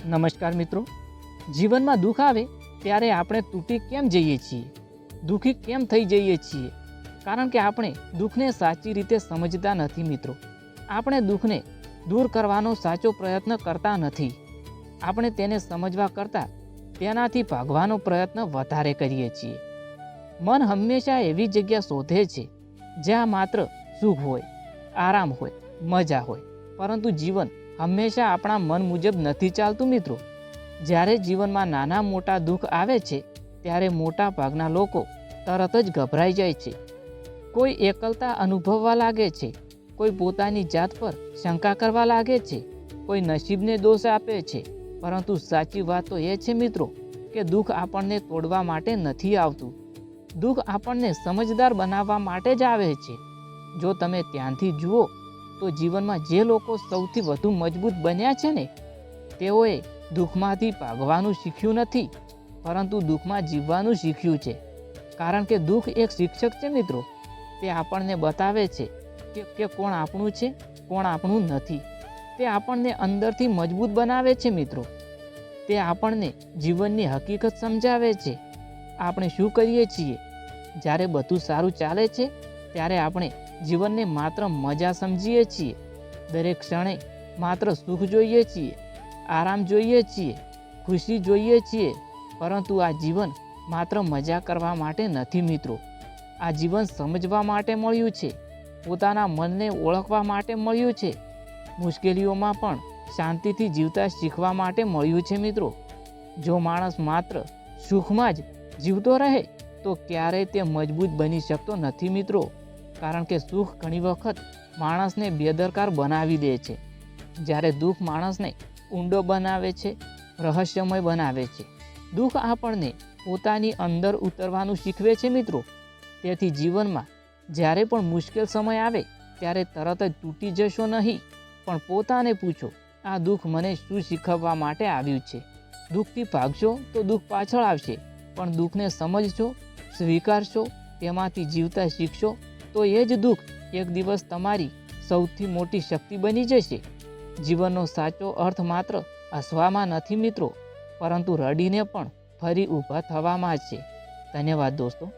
નમસ્કાર મિત્રો, જીવનમાં દુઃખ આવે ત્યારે આપણે તૂટી કેમ જઈએ છીએ, દુઃખી કેમ થઈ જઈએ છીએ? કારણ કે આપણે દુઃખને સાચી રીતે સમજતા નથી મિત્રો. આપણે દુઃખને દૂર કરવાનો સાચો પ્રયત્ન કરતા નથી. આપણે તેને સમજવા કરતાં તેનાથી ભાગવાનો પ્રયત્ન વધારે કરીએ છીએ. મન હંમેશા એવી જગ્યા શોધે છે જ્યાં માત્ર સુખ હોય, આરામ હોય, મજા હોય. પરંતુ જીવન હંમેશા આપણા મન મુજબ નથી ચાલતું મિત્રો. જ્યારે જીવનમાં નાના મોટા દુઃખ આવે છે ત્યારે મોટા ભાગના લોકો તરત જ ગભરાઈ જાય છે. કોઈ એકલતા અનુભવવા લાગે છે, કોઈ પોતાની જાત પર શંકા કરવા લાગે છે, કોઈ નસીબને દોષ આપે છે. પરંતુ સાચી વાત તો એ છે મિત્રો કે દુઃખ આપણને તોડવા માટે નથી આવતું. દુઃખ આપણને સમજદાર બનાવવા માટે જ આવે છે. જો તમે ધ્યાનથી જુઓ તો જીવનમાં જે લોકો સૌથી વધુ મજબૂત બન્યા છે ને, તેઓએ દુઃખમાંથી ભાગવાનું શીખ્યું નથી, પરંતુ દુઃખમાં જીવવાનું શીખ્યું છે. કારણ કે દુઃખ એક શિક્ષક છે મિત્રો. તે આપણને બતાવે છે કે કોણ આપણું છે, કોણ આપણું નથી. તે આપણને અંદરથી મજબૂત બનાવે છે મિત્રો. તે આપણને જીવનની હકીકત સમજાવે છે. આપણે શું કરીએ છીએ જ્યારે બધું સારું ચાલે છે? ત્યારે આપણે જીવનને માત્ર મજા સમજીએ છીએ. દરેક ક્ષણે માત્ર સુખ જોઈએ છીએ, આરામ જોઈએ છીએ, ખુશી જોઈએ છીએ. પરંતુ આ જીવન માત્ર મજા કરવા માટે નથી મિત્રો. આ જીવન સમજવા માટે મળ્યું છે, પોતાના મનને ઓળખવા માટે મળ્યું છે, મુશ્કેલીઓમાં પણ શાંતિથી જીવતા શીખવા માટે મળ્યું છે મિત્રો. જો માણસ માત્ર સુખમાં જ જીવતો રહે તો ક્યારેય તે મજબૂત બની શકતો નથી મિત્રો. કારણ કે સુખ ઘણી વખત માણસને બેદરકાર બનાવી દે છે, જ્યારે દુઃખ માણસને ઊંડો બનાવે છે, રહસ્યમય બનાવે છે. દુઃખ આપણને પોતાની અંદર ઉતરવાનું શીખવે છે મિત્રો. તેથી જીવનમાં જ્યારે પણ મુશ્કેલ સમય આવે ત્યારે તરત જ તૂટી જશો નહીં, પણ પોતાને પૂછો, આ દુઃખ મને શું શીખવવા માટે આવ્યું છે? દુઃખથી ભાગશો તો દુઃખ પાછળ આવશે, પણ દુઃખને સમજશો, સ્વીકારશો, તેમાંથી જીવતા શીખશો તો એ જ દુઃખ એક દિવસ તમારી સૌથી મોટી શક્તિ બની જશે. જીવનનો સાચો અર્થ માત્ર હસવામાં નથી મિત્રો, પરંતુ રડીને પણ ફરી ઊભા થવામાં જ છે. ધન્યવાદ દોસ્તો.